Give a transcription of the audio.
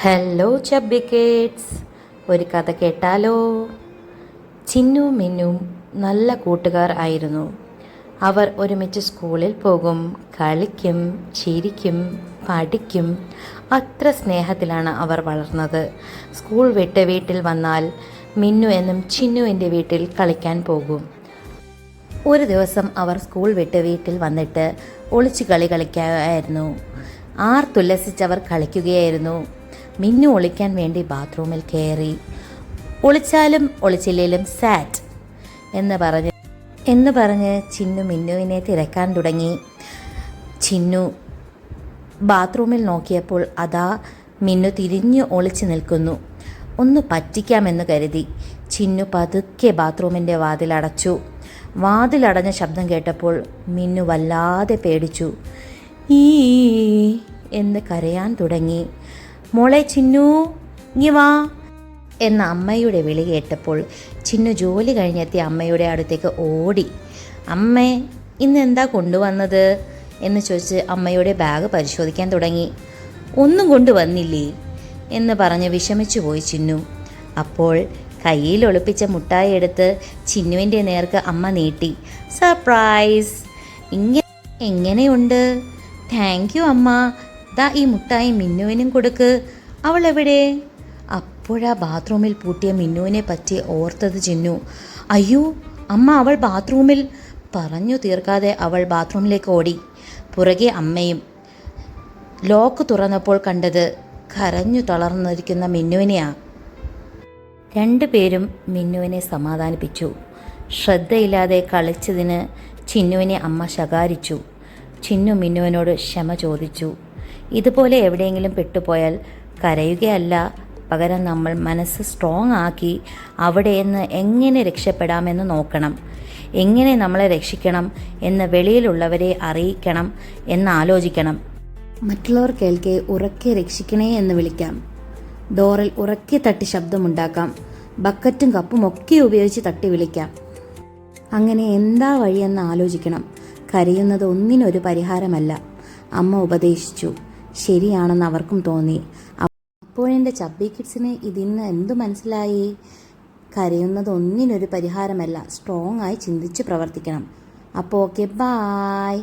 Hello chubby kids, ഒരു കഥ കേട്ടാലോ? ചിന്നു മിന്നും നല്ല കൂട്ടുകാർ ആയിരുന്നു. അവർ ഒരുമിച്ച് സ്കൂളിൽ പോകും, കളിക്കും, ചിരിക്കും, പഠിക്കും. അത്ര സ്നേഹത്തിലാണ് അവർ വളർന്നത്. സ്കൂൾ വിട്ട് വീട്ടിൽ വന്നാൽ മിന്നു എന്നും ചിന്നുവിൻ്റെ വീട്ടിൽ കളിക്കാൻ പോകും. ഒരു ദിവസം അവർ സ്കൂൾ വിട്ട് വീട്ടിൽ വന്നിട്ട് ഒളിച്ചു കളി കളിക്കുകയായിരുന്നു. ആർത്തുല്ലസിച്ചവർ കളിക്കുകയായിരുന്നു. മിന്നു ഒളിക്കാൻ വേണ്ടി ബാത്റൂമിൽ കയറി. ഒളിച്ചാലും ഒളിച്ചില്ലേലും സാറ്റ് എന്ന് പറഞ്ഞ് ചിന്നു മിന്നുവിനെ തിരക്കാൻ തുടങ്ങി. ചിന്നു ബാത്റൂമിൽ നോക്കിയപ്പോൾ അതാ മിന്നു തിരിഞ്ഞു ഒളിച്ചു നിൽക്കുന്നു. ഒന്ന് പറ്റിക്കാമെന്ന് കരുതി ചിന്നു പതുക്കെ ബാത്റൂമിൻ്റെ വാതിലടച്ചു. വാതിലടഞ്ഞ ശബ്ദം കേട്ടപ്പോൾ മിന്നു വല്ലാതെ പേടിച്ചു. ഈ എന്ന് കരയാൻ തുടങ്ങി. മോളെ ചിന്നു, ഇങ്ങി വാ എന്ന അമ്മയുടെ വിളി കേട്ടപ്പോൾ ചിന്നു ജോലി കഴിഞ്ഞെത്തിയ അമ്മയുടെ അടുത്തേക്ക് ഓടി. അമ്മേ, ഇന്ന് എന്താ കൊണ്ടുവന്നത് എന്ന് ചോദിച്ച് അമ്മയുടെ ബാഗ് പരിശോധിക്കാൻ തുടങ്ങി. ഒന്നും കൊണ്ടുവന്നില്ലേ എന്ന് പറഞ്ഞ് വിഷമിച്ചു പോയി ചിന്നു. അപ്പോൾ കയ്യിൽ ഒളിപ്പിച്ച മുട്ടായി എടുത്ത് ചിന്നുവിൻ്റെ നേർക്ക് അമ്മ നീട്ടി. സർപ്രൈസ്! എങ്ങനെയുണ്ട്? താങ്ക് യു അമ്മ. ദാ ഈ മുട്ടായി മിന്നുവിനും കൊടുക്ക്. അവൾ എവിടെ? അപ്പോഴാ ബാത്റൂമിൽ പൂട്ടിയ മിന്നുവിനെ പറ്റി ഓർത്തത് ചിന്നു. അയ്യോ അമ്മ, അവൾ ബാത്റൂമിൽ! പറഞ്ഞു തീർക്കാതെ അവൾ ബാത്റൂമിലേക്ക് ഓടി. പുറകെ അമ്മയും. ലോക്ക് തുറന്നപ്പോൾ കണ്ടത് കരഞ്ഞു തളർന്നിരിക്കുന്ന മിന്നുവിനെയാ. രണ്ടുപേരും മിന്നുവിനെ സമാധാനിപ്പിച്ചു. ശ്രദ്ധയില്ലാതെ കളിച്ചതിന് ചിന്നുവിനെ അമ്മ ശകാരിച്ചു. ചിന്നു മിന്നുവിനോട് ക്ഷമ ചോദിച്ചു. ഇതുപോലെ എവിടെയെങ്കിലും പെട്ടുപോയാൽ കരയുകയല്ല, പകരം നമ്മൾ മനസ്സ് സ്ട്രോങ് ആക്കി അവിടെ നിന്ന് എങ്ങനെ രക്ഷപ്പെടാമെന്ന് നോക്കണം. എങ്ങനെ നമ്മളെ രക്ഷിക്കണം എന്ന് വെളിയിലുള്ളവരെ അറിയിക്കണം എന്ന് ആലോചിക്കണം. മറ്റുള്ളവർ കേൾക്കെ ഉറക്കെ രക്ഷിക്കണേ എന്ന് വിളിക്കാം. ഡോറിൽ ഉറക്കെ തട്ടി ശബ്ദമുണ്ടാക്കാം. ബക്കറ്റും കപ്പും ഒക്കെ ഉപയോഗിച്ച് തട്ടി വിളിക്കാം. അങ്ങനെ എന്താ വഴിയെന്ന് ആലോചിക്കണം. കരയുന്നത് ഒന്നിനൊരു പരിഹാരമല്ല, അമ്മ ഉപദേശിച്ചു. ശരിയാണെന്ന് അവർക്കും തോന്നി. അപ്പോഴെൻ്റെ ചബ്ബി കിഡ്സിന് ഇതിന്ന് എന്തു മനസ്സിലായി? കരയുന്നത് ഒന്നിനൊരു പരിഹാരമല്ല, സ്ട്രോങ് ആയി ചിന്തിച്ച് പ്രവർത്തിക്കണം. അപ്പോൾ ഓക്കെ, ബായ്.